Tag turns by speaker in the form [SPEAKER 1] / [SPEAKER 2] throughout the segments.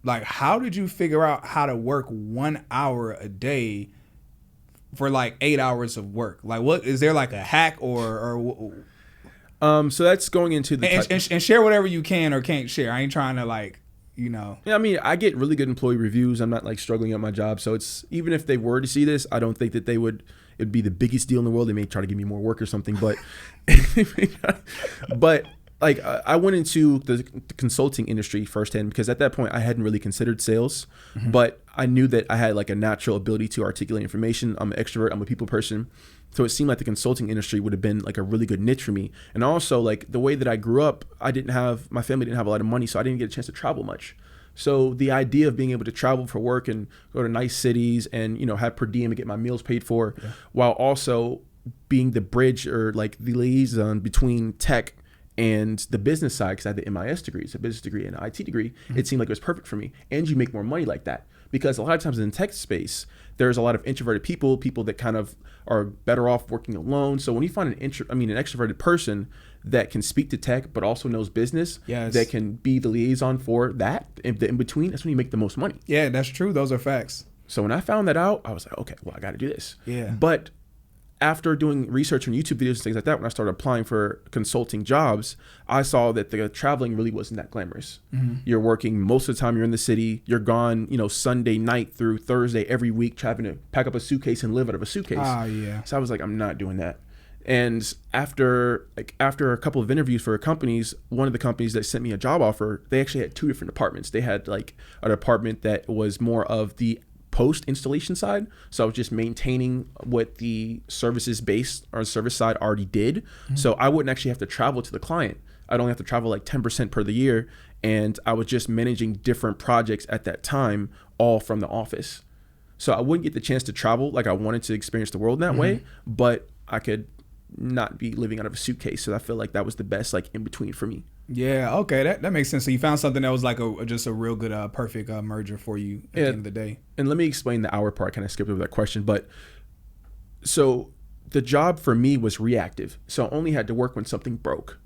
[SPEAKER 1] like, how did you figure out how to work 1 hour a day for like 8 hours of work? Like, what is there like a hack or
[SPEAKER 2] So that's going into the
[SPEAKER 1] and share whatever you can or can't share. I ain't trying to like, you know.
[SPEAKER 2] Yeah, I mean, I get really good employee reviews. I'm not like struggling at my job. So it's, even if they were to see this, I don't think that it'd be the biggest deal in the world. They may try to give me more work or something, but, but like I went into the consulting industry firsthand because at that point I hadn't really considered sales, but I knew that I had like a natural ability to articulate information. I'm an extrovert. I'm a people person. So it seemed like the consulting industry would have been like a really good niche for me. And also like the way that I grew up, my family didn't have a lot of money, so I didn't get a chance to travel much. So the idea of being able to travel for work and go to nice cities and, you know, have per diem and get my meals paid for, while also being the bridge or like the liaison between tech and the business side, because I had the MIS degree, it's a business degree and an IT degree, it seemed like it was perfect for me. And you make more money like that. Because a lot of times in the tech space, there's a lot of introverted people that kind of are better off working alone. So when you find an extroverted person that can speak to tech but also knows business, that can be the liaison for that, the in between, that's when you make the most money.
[SPEAKER 1] Yeah, that's true. Those are facts.
[SPEAKER 2] So when I found that out, I was like, okay, well, I got to do this.
[SPEAKER 1] Yeah.
[SPEAKER 2] But after doing research on YouTube videos and things like that, when I started applying for consulting jobs, I saw that the traveling really wasn't that glamorous. You're working most of the time, you're in the city, you're gone, you know, Sunday night through Thursday every week, having to pack up a suitcase and live out of a suitcase. So I was like, I'm not doing that. And after a couple of interviews for companies, one of the companies that sent me a job offer, they actually had two different departments. They had like a department that was more of the post installation side, so I was just maintaining what the services based or service side already did. So I wouldn't actually have to travel to the client. I'd only have to travel like 10% per the year, and I was just managing different projects at that time, all from the office. So I wouldn't get the chance to travel like I wanted to experience the world in that way, but I could not be living out of a suitcase. So I feel like that was the best like in between for me.
[SPEAKER 1] Yeah, okay, that makes sense. So you found something that was like just a real good, perfect merger for you at the end of the day.
[SPEAKER 2] And let me explain the hour part. I kind of skipped over that question, but so the job for me was reactive. So I only had to work when something broke.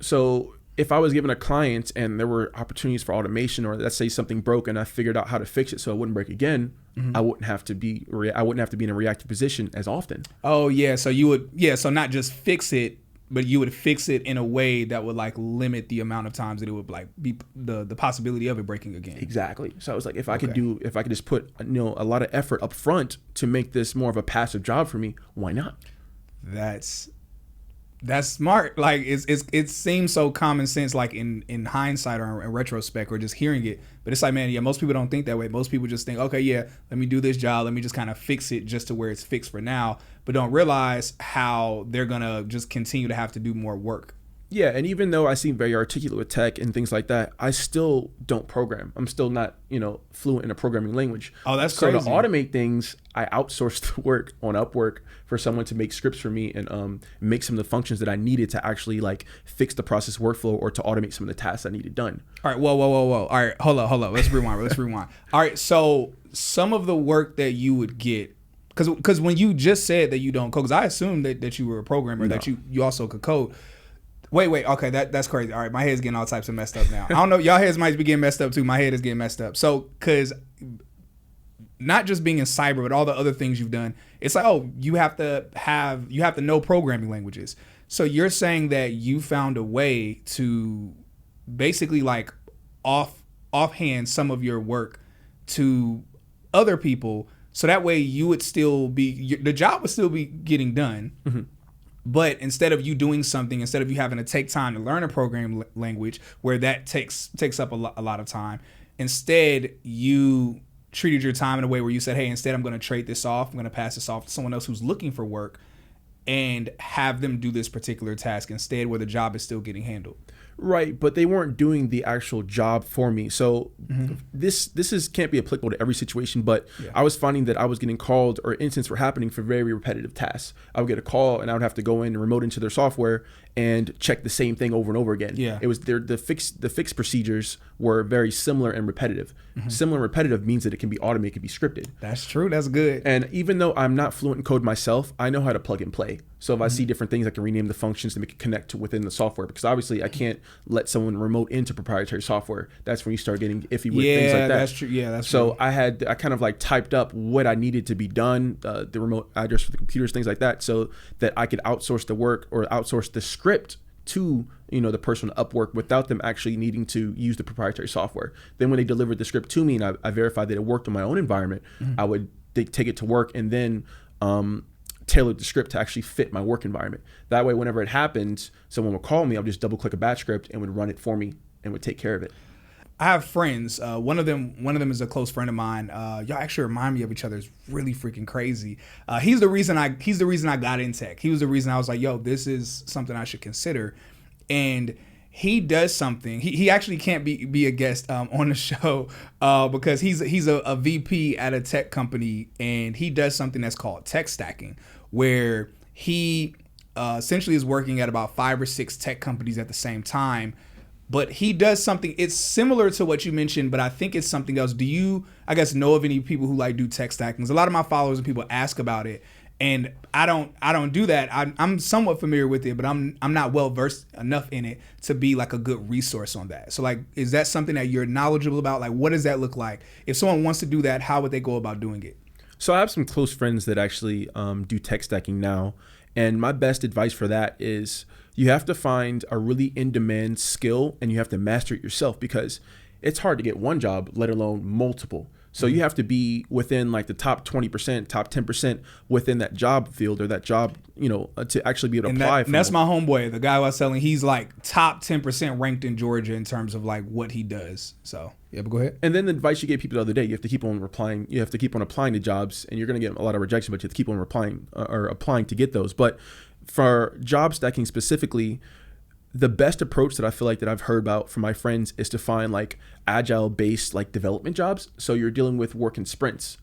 [SPEAKER 2] So if I was given a client and there were opportunities for automation, or let's say something broke and I figured out how to fix it so it wouldn't break again, I wouldn't have to be in a reactive position as often.
[SPEAKER 1] Oh yeah, so you would so not just fix it, but you would fix it in a way that would like limit the amount of times that it would like be the possibility of it breaking again.
[SPEAKER 2] Exactly. So I was like, if I could just put, you know, a lot of effort up front to make this more of a passive job for me, why not?
[SPEAKER 1] That's smart. Like it seems so common sense, like in hindsight or in retrospect or just hearing it. But it's like, man, yeah, most people don't think that way. Most people just think, okay, yeah, let me do this job. Let me just kind of fix it just to where it's fixed for now, but don't realize how they're going to just continue to have to do more work.
[SPEAKER 2] Yeah, and even though I seem very articulate with tech and things like that, I still don't program. I'm still not, you know, fluent in a programming language.
[SPEAKER 1] Oh, that's crazy.
[SPEAKER 2] So to automate things, I outsourced the work on Upwork for someone to make scripts for me and make some of the functions that I needed to actually like fix the process workflow or to automate some of the tasks I needed done.
[SPEAKER 1] All right, whoa. All right, hold up. Let's rewind. All right, so some of the work that you would get, because when you just said that you don't code, because I assumed that you were a programmer, that you also could code. Wait. Okay, that's crazy. All right, my head's getting all types of messed up now. I don't know. Y'all heads might be getting messed up too. My head is getting messed up. So, because not just being in cyber, but all the other things you've done, it's like, oh, you have to know programming languages. So you're saying that you found a way to basically like offhand some of your work to other people, so that way you would still be the job would still be getting done. But instead of you doing something, instead of you having to take time to learn a programming language where that takes up a lot of time, instead you treated your time in a way where you said, hey, instead I'm going to trade this off. I'm going to pass this off to someone else who's looking for work and have them do this particular task instead, where the job is still getting handled.
[SPEAKER 2] Right, but they weren't doing the actual job for me. So this can't be applicable to every situation, but I was finding that I was getting called, or incidents were happening for very repetitive tasks. I would get a call and I would have to go in and remote into their software and check the same thing over and over again.
[SPEAKER 1] Yeah.
[SPEAKER 2] It was the fixed procedures were very similar and repetitive. Similar and repetitive means that it can be automated, it can be scripted.
[SPEAKER 1] That's true. That's good.
[SPEAKER 2] And even though I'm not fluent in code myself, I know how to plug and play. So if I see different things, I can rename the functions to make it connect to within the software, because obviously I can't let someone remote into proprietary software. That's when you start getting iffy with things like that.
[SPEAKER 1] That's true. Yeah, that's
[SPEAKER 2] so
[SPEAKER 1] true.
[SPEAKER 2] I kind of like typed up what I needed to be done, the remote address for the computers, things like that, so that I could outsource the work or outsource the script to the person to Upwork without them actually needing to use the proprietary software. Then when they delivered the script to me and I verified that it worked on my own environment, I would take it to work and then tailor the script to actually fit my work environment. That way, whenever it happened, someone would call me, I'll just double click a batch script and would run it for me and would take care of it.
[SPEAKER 1] I have friends. One of them is a close friend of mine. Y'all actually remind me of each other. It's really freaking crazy. He's the reason I got in tech. He was the reason I was like, yo, this is something I should consider. And he does something. He actually can't be a guest on the show because he's a VP at a tech company, and he does something that's called tech stacking, where he essentially is working at about 5 or 6 tech companies at the same time. But he does something, it's similar to what you mentioned, but I think it's something else. Do you, I guess, know of any people who like do tech stacking? A lot of my followers and people ask about it, and I don't do that. I'm somewhat familiar with it, but I'm not well versed enough in it to be like a good resource on that. So like, is that something that you're knowledgeable about? Like, what does that look like? If someone wants to do that, how would they go about doing it?
[SPEAKER 2] So I have some close friends that actually do tech stacking now. And my best advice for that is you have to find a really in-demand skill and you have to master it yourself, because it's hard to get one job, let alone multiple. So you have to be within like the top 20%, top 10% within that job field or that job, to actually be able to apply.
[SPEAKER 1] And that's my homeboy, the guy I was telling. He's like top 10% ranked in Georgia in terms of like what he does. So yeah, but go ahead.
[SPEAKER 2] And then the advice you gave people the other day, you have to keep on replying. You have to keep on applying to jobs, and you're going to get a lot of rejection, but you have to keep on replying or applying to get those. But for job stacking specifically, the best approach that I feel like that I've heard about from my friends is to find like agile based like development jobs. So you're dealing with work in sprints,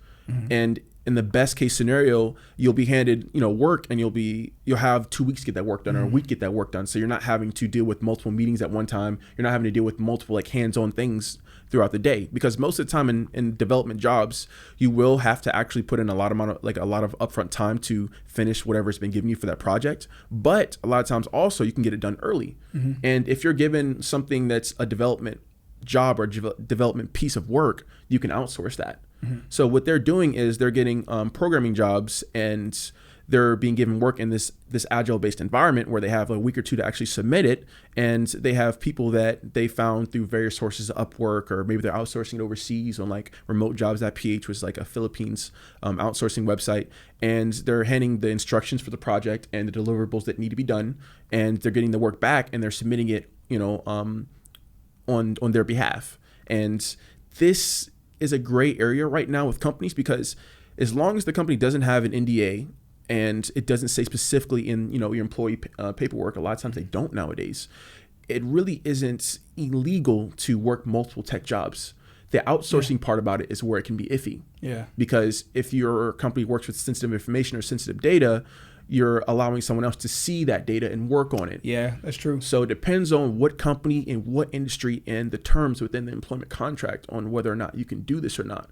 [SPEAKER 2] and in the best case scenario, you'll be handed, work, and you'll have 2 weeks to get that work done or a week to get that work done. So you're not having to deal with multiple meetings at one time. You're not having to deal with multiple like hands-on things throughout the day, because most of the time in development jobs, you will have to actually put in a lot of upfront time to finish whatever's been given you for that project. But a lot of times also you can get it done early. And if you're given something that's a development job or development piece of work, you can outsource that. So what they're doing is they're getting programming jobs, and they're being given work in this agile based environment where they have a week or two to actually submit it. And they have people that they found through various sources, Upwork, or maybe they're outsourcing it overseas on like remote.jobs.ph, which is like a Philippines outsourcing website. And they're handing the instructions for the project and the deliverables that need to be done. And they're getting the work back and they're submitting it, on their behalf. And this is a gray area right now with companies, because as long as the company doesn't have an NDA and it doesn't say specifically in your employee paperwork, a lot of times they don't nowadays, it really isn't illegal to work multiple tech jobs. The outsourcing part about it is where it can be iffy. Yeah. Because if your company works with sensitive information or sensitive data, you're allowing someone else to see that data and work on it.
[SPEAKER 1] Yeah, that's true.
[SPEAKER 2] So it depends on what company and what industry and the terms within the employment contract on whether or not you can do this or not.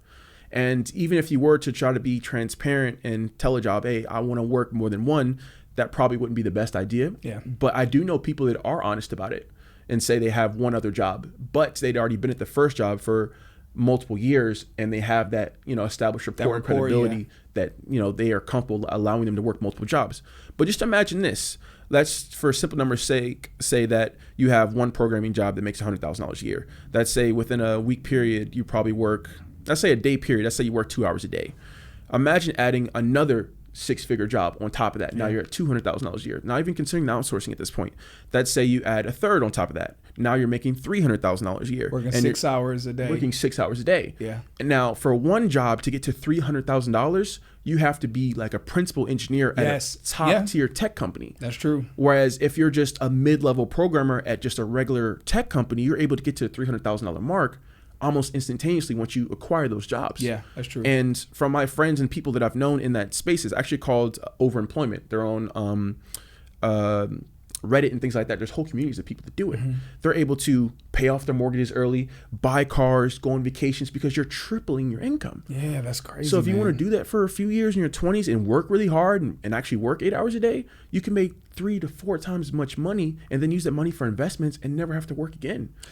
[SPEAKER 2] And even if you were to try to be transparent and tell a job, hey, I want to work more than one, that probably wouldn't be the best idea. Yeah. But I do know people that are honest about it and say they have one other job, but they'd already been at the first job for multiple years, and they have that established rapport and credibility that they are comfortable allowing them to work multiple jobs. But just imagine this. Let's, for simple numbers sake, say that you have one programming job that makes $100,000 a year. Let's say within a week period you probably work, let's say a day period, let's say you work 2 hours a day. Imagine adding another 6-figure job on top of that. Now you're at $200,000 a year. Not even considering outsourcing at this point. Let's say you add a third on top of that. Now you're making $300,000 a year.
[SPEAKER 1] Working 6 hours a day.
[SPEAKER 2] Working 6 hours a day.
[SPEAKER 1] Yeah.
[SPEAKER 2] And now for one job to get to $300,000, you have to be like a principal engineer at a top tier tech company.
[SPEAKER 1] That's true.
[SPEAKER 2] Whereas if you're just a mid-level programmer at just a regular tech company, you're able to get to the $300,000 mark almost instantaneously once you acquire those jobs.
[SPEAKER 1] Yeah, that's true.
[SPEAKER 2] And from my friends and people that I've known in that space, is actually called overemployment. Their own Reddit and things like that, there's whole communities of people that do it. They're able to pay off their mortgages early, buy cars, go on vacations, because you're tripling your income.
[SPEAKER 1] Yeah, that's crazy.
[SPEAKER 2] So if you want to do that for a few years in your 20s and work really hard and actually work 8 hours a day, you can make 3 to 4 times as much money and then use that money for investments and never have to work again.